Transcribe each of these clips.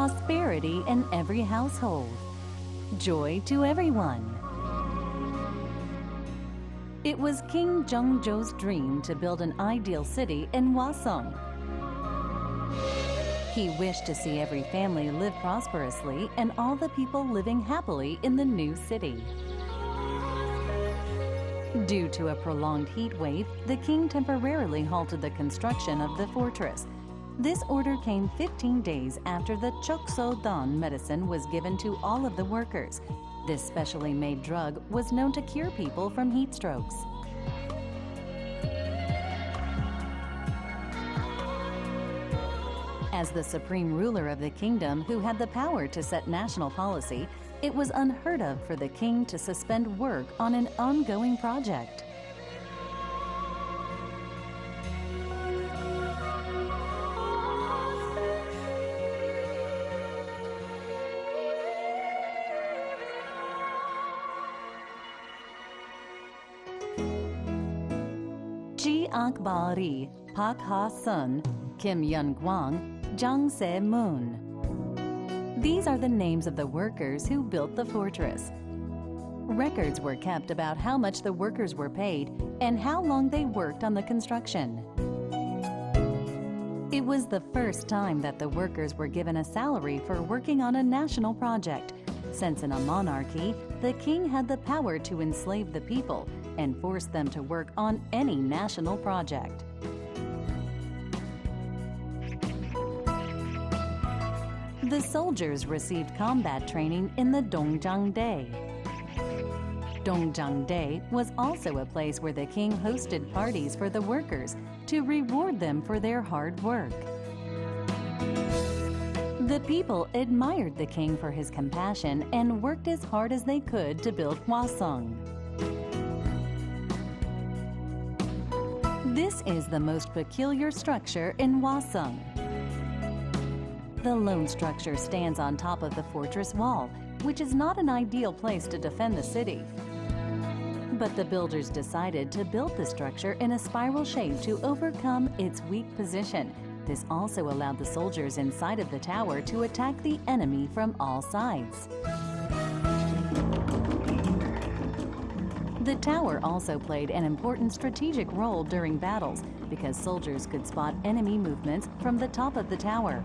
prosperity in every household, joy to everyone. It was King Zhengzhou's dream to build an ideal city in Hwasong. He wished to see every family live prosperously and all the people living happily in the new city. Due to a prolonged heat wave, the king temporarily halted the construction of the fortress. This order came 15 days after the Chokso-dan medicine was given to all of the workers. This specially made drug was known to cure people from heat strokes. As the supreme ruler of the kingdom who had the power to set national policy, it was unheard of for the king to suspend work on an ongoing project. Ji Akbari, Pak Ha-sun, Kim Yun-gwang, Jang Se-moon. These are the names of the workers who built the fortress. Records were kept about how much the workers were paid and how long they worked on the construction. It was the first time that the workers were given a salary for working on a national project, since in a monarchy, the king had the power to enslave the people and force them to work on any national project. The soldiers received combat training in the Dongjang-dae. Dongjang-dae was also a place where the king hosted parties for the workers to reward them for their hard work. The people admired the king for his compassion and worked as hard as they could to build Hwasong. This is the most peculiar structure in Hwasong. The lone structure stands on top of the fortress wall, which is not an ideal place to defend the city. But the builders decided to build the structure in a spiral shape to overcome its weak position. This also allowed the soldiers inside of the tower to attack the enemy from all sides. The tower also played an important strategic role during battles because soldiers could spot enemy movements from the top of the tower.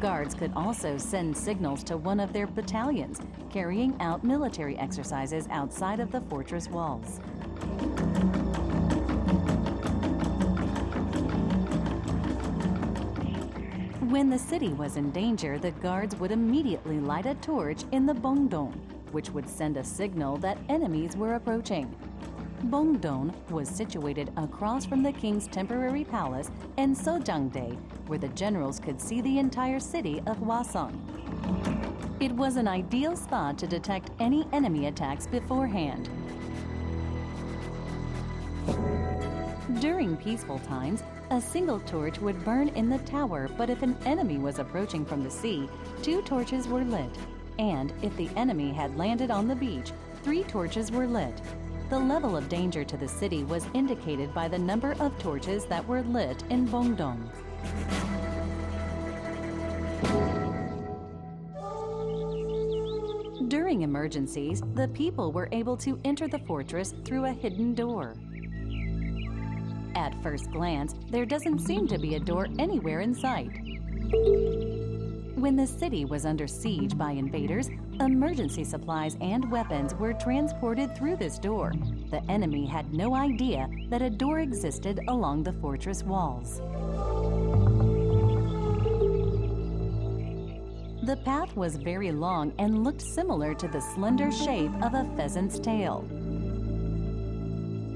Guards could also send signals to one of their battalions, carrying out military exercises outside of the fortress walls. When the city was in danger, the guards would immediately light a torch in the Bongdong, which would send a signal that enemies were approaching. Bongdong was situated across from the king's temporary palace and Sojangdae, where the generals could see the entire city of Hwasong. It was an ideal spot to detect any enemy attacks beforehand. During peaceful times, a single torch would burn in the tower, but if an enemy was approaching from the sea, 2 torches were lit. And if the enemy had landed on the beach, 3 torches were lit. The level of danger to the city was indicated by the number of torches that were lit in Bongdong. During emergencies, the people were able to enter the fortress through a hidden door. At first glance, there doesn't seem to be a door anywhere in sight. When the city was under siege by invaders, emergency supplies and weapons were transported through this door. The enemy had no idea that a door existed along the fortress walls. The path was very long and looked similar to the slender shape of a pheasant's tail.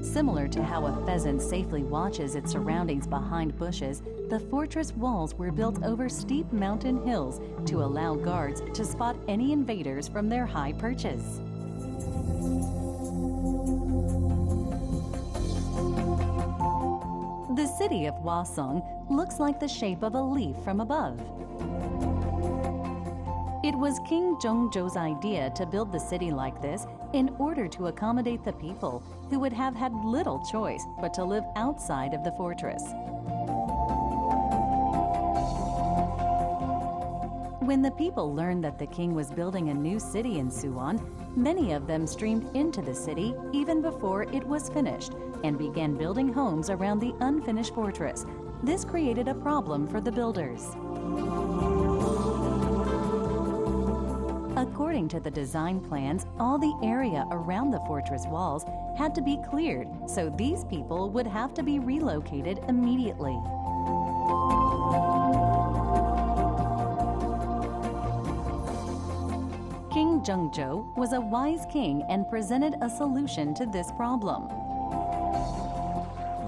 Similar to how a pheasant safely watches its surroundings behind bushes, the fortress walls were built over steep mountain hills to allow guards to spot any invaders from their high perches. The city of Hwasong looks like the shape of a leaf from above. It was King Zhengzhou's idea to build the city like this in order to accommodate the people who would have had little choice but to live outside of the fortress. When the people learned that the king was building a new city in Suwon, many of them streamed into the city even before it was finished and began building homes around the unfinished fortress. This created a problem for the builders. According to the design plans, all the area around the fortress walls had to be cleared, so these people would have to be relocated immediately. King Jeongjo was a wise king and presented a solution to this problem.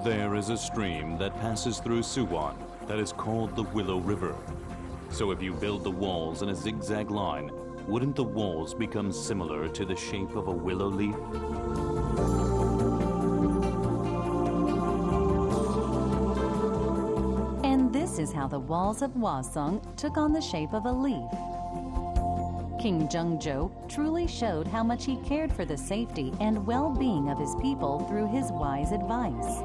There is a stream that passes through Suwon that is called the Willow River. So if you build the walls in a zigzag line, wouldn't the walls become similar to the shape of a willow leaf? And this is how the walls of Hwasong took on the shape of a leaf. King Jeongjo truly showed how much he cared for the safety and well-being of his people through his wise advice.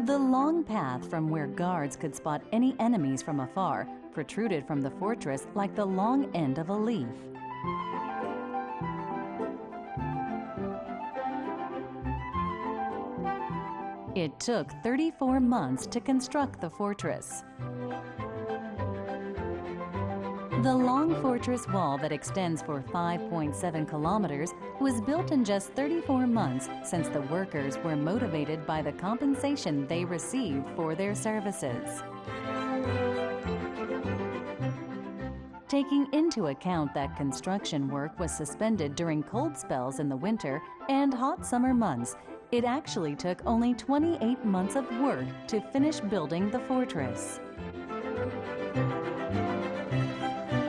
The long path from where guards could spot any enemies from afar protruded from the fortress like the long end of a leaf. It took 34 months to construct the fortress. The long fortress wall that extends for 5.7 kilometers was built in just 34 months since the workers were motivated by the compensation they received for their services. Taking into account that construction work was suspended during cold spells in the winter and hot summer months, it actually took only 28 months of work to finish building the fortress.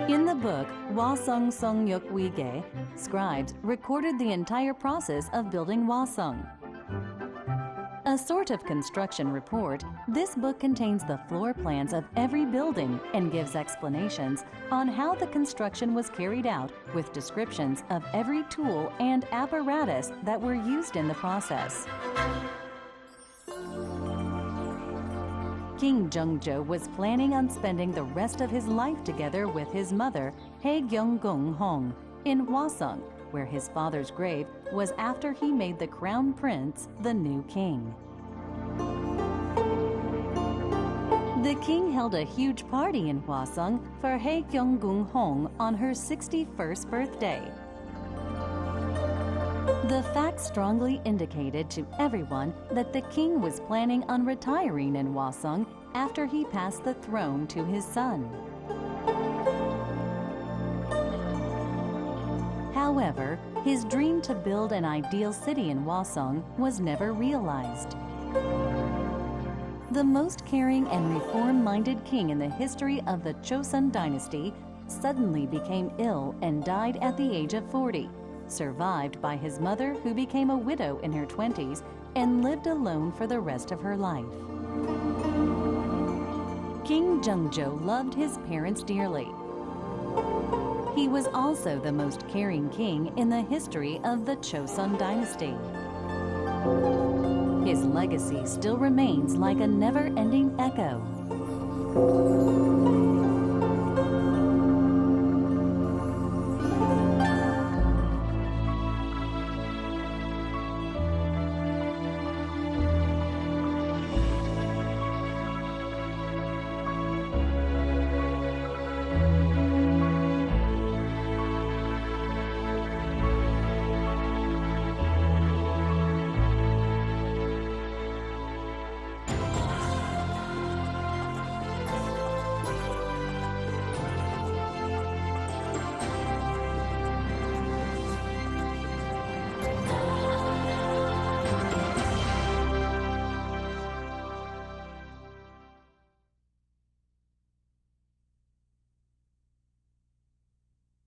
In the book Hwasong Songyuk Wige, scribes recorded the entire process of building Hwasong. A sort of construction report, this book contains the floor plans of every building and gives explanations on how the construction was carried out with descriptions of every tool and apparatus that were used in the process. King Jeongjo was planning on spending the rest of his life together with his mother, Haegyeonggung Hong, in Hwasong, where his father's grave was after he made the crown prince the new king. The king held a huge party in Hwasong for Haegyeonggung Hong on her 61st birthday. The fact strongly indicated to everyone that the king was planning on retiring in Hwasong after he passed the throne to his son. However, his dream to build an ideal city in Hwasong was never realized. The most caring and reform-minded king in the history of the Joseon dynasty suddenly became ill and died at the age of 40. Survived by his mother, who became a widow in her 20s and lived alone for the rest of her life. King Jeongjo loved his parents dearly. He was also the most caring king in the history of the Joseon dynasty. His legacy still remains like a never-ending echo.